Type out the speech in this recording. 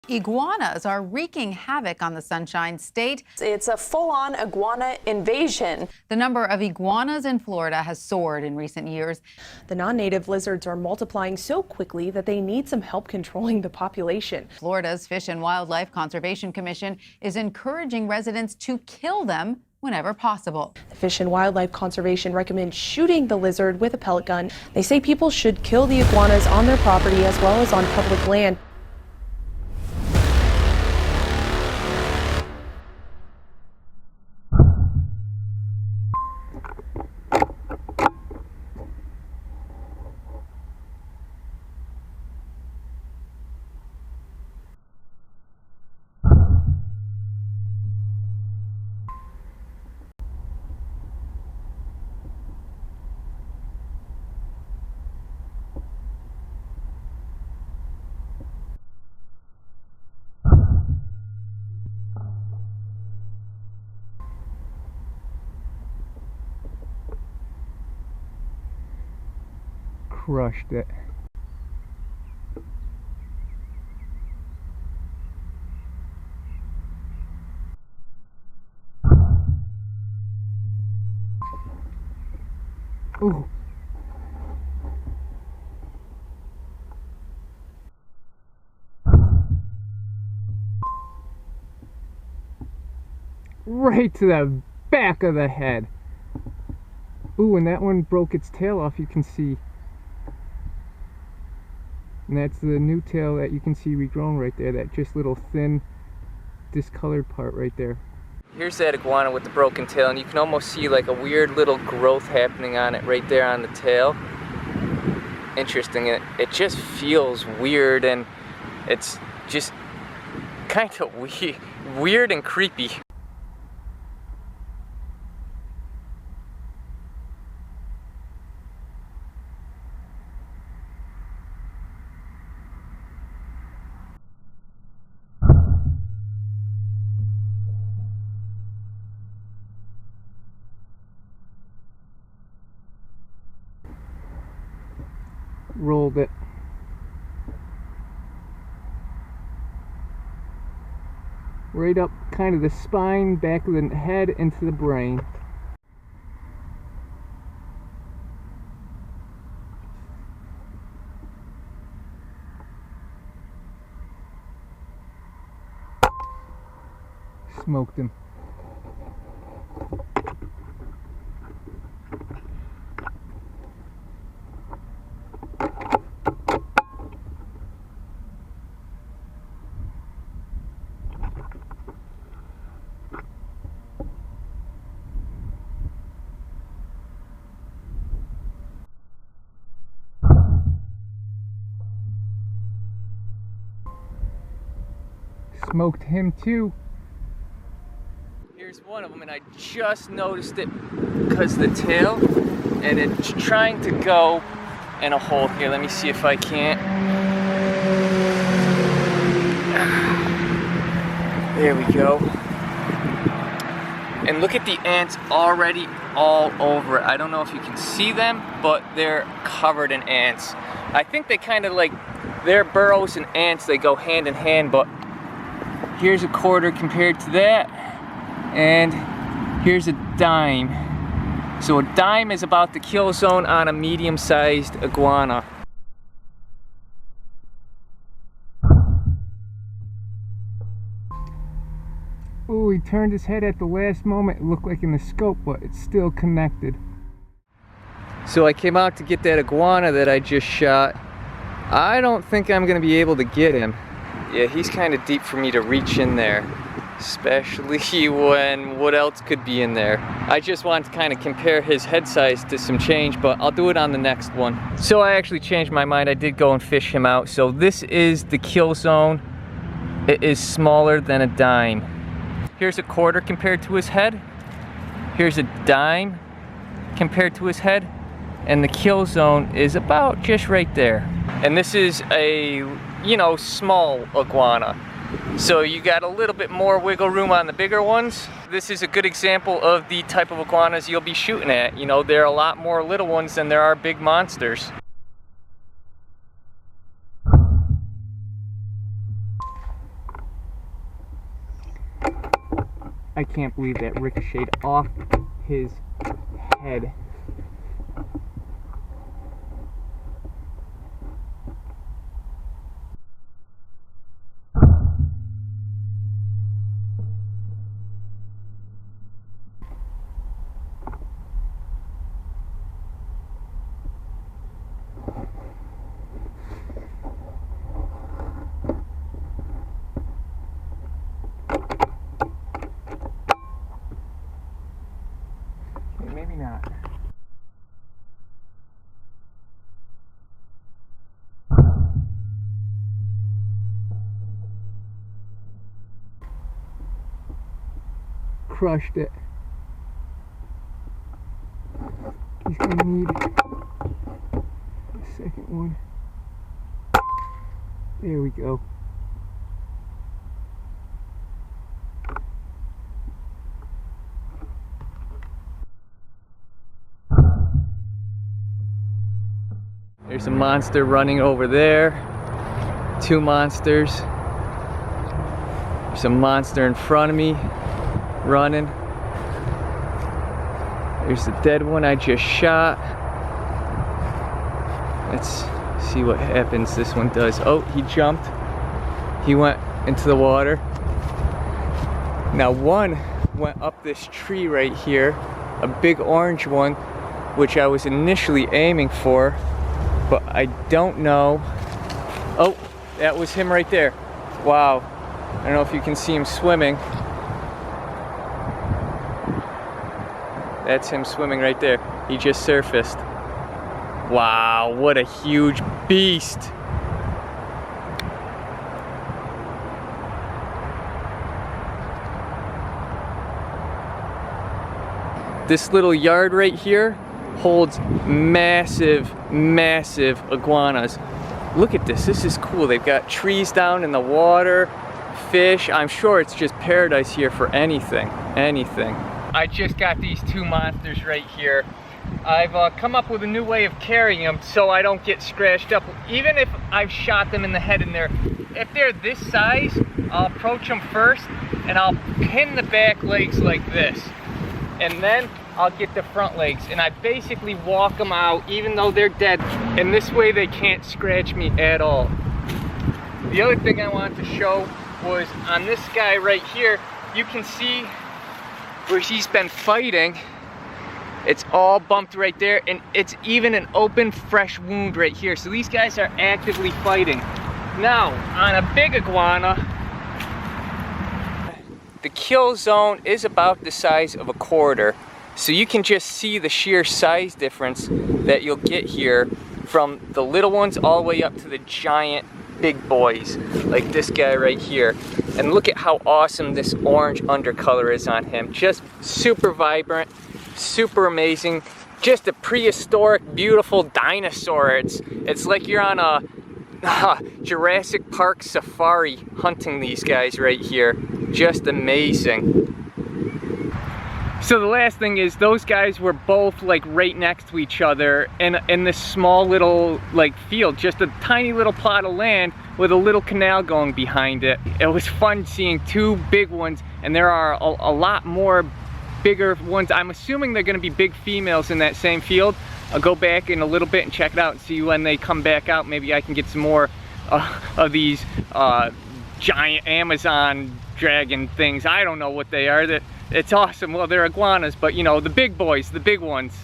Iguanas are wreaking havoc on the Sunshine State. It's a full-on iguana invasion. The number of iguanas in Florida has soared in recent years. The non-native lizards are multiplying so quickly that they need some help controlling the population. Florida's Fish and Wildlife Conservation Commission is encouraging residents to kill them whenever possible. The Fish and Wildlife Conservation recommends shooting the lizard with a pellet gun. They say people should kill the iguanas on their property as well as on public land. Crushed it. Ooh. Right to the back of the head. Ooh, and that one broke its tail off, you can see. And that's the new tail that you can see regrown right there, that just little thin discolored part right there. Here's that iguana with the broken tail, and you can almost see like a weird little growth happening on it right there on the tail. Interesting. It just feels weird, and it's just kind of weird and creepy. Rolled it. Right up kind of the spine, back of the head, into the brain. Smoked him. Smoked him too. Here's one of them, and I just noticed it because of the tail, and it's trying to go in a hole here. Let me see if I can't. There we go. And look at the ants already all over it. I don't know if you can see them, but they're covered in ants. I think they kind of like, their burrows and ants, they go hand in hand, but here's a quarter compared to that, and here's a dime. So a dime is about the kill zone on a medium-sized iguana. Ooh, he turned his head at the last moment. It looked like in the scope, but it's still connected. So I came out to get that iguana that I just shot. I don't think I'm gonna be able to get him. Yeah, he's kind of deep for me to reach in there, especially when what else could be in there. I just want to kind of compare his head size to some change, but I'll do it on the next one. So I actually changed my mind. I did go and fish him out. So this is the kill zone. It is smaller than a dime. Here's a quarter compared to his head. Here's a dime compared to his head. And the kill zone is about just right there. And this is a, you know, small iguana. So you got a little bit more wiggle room on the bigger ones. This is a good example of the type of iguanas you'll be shooting at. You know, there are a lot more little ones than there are big monsters. I can't believe that ricocheted off his head. Maybe not. Crushed it. He's gonna need a second one. There we go. There's a monster running over there. Two monsters. There's a monster in front of me running. There's the dead one I just shot. Let's see what happens this one does. Oh, he jumped. He went into the water. Now one went up this tree right here, a big orange one, which I was initially aiming for, but I don't know. Oh, that was him right there. Wow. I don't know if you can see him swimming. That's him swimming right there. He just surfaced. Wow, what a huge beast. This little yard right here holds massive, massive iguanas. Look at this, this is cool. They've got trees down in the water, fish. I'm sure it's just paradise here for anything, anything. I just got these two monsters right here. I've come up with a new way of carrying them so I don't get scratched up. Even if I've shot them in the head and if they're this size, I'll approach them first and I'll pin the back legs like this. And then I'll get the front legs and I basically walk them out even though they're dead, and this way they can't scratch me at all. The other thing I wanted to show was on this guy right here, you can see where he's been fighting. It's all bumped right there, and it's even an open fresh wound right here. So these guys are actively fighting. Now on a big iguana, the kill zone is about the size of a quarter. So you can just see the sheer size difference that you'll get here from the little ones all the way up to the giant big boys, like this guy right here. And look at how awesome this orange undercolor is on him. Just super vibrant, super amazing. Just a prehistoric, beautiful dinosaur. It's like you're on a Jurassic Park safari hunting these guys right here. Just amazing. So the last thing is, those guys were both like right next to each other in this small little like field, just a tiny little plot of land with a little canal going behind it. It was fun seeing two big ones, and there are a lot more bigger ones. I'm assuming they're gonna be big females in that same field. I'll go back in a little bit and check it out and see when they come back out. Maybe I can get some more of these giant Amazon dragon things. I don't know what they are. It's awesome. Well, they're iguanas, but you know, the big boys, the big ones.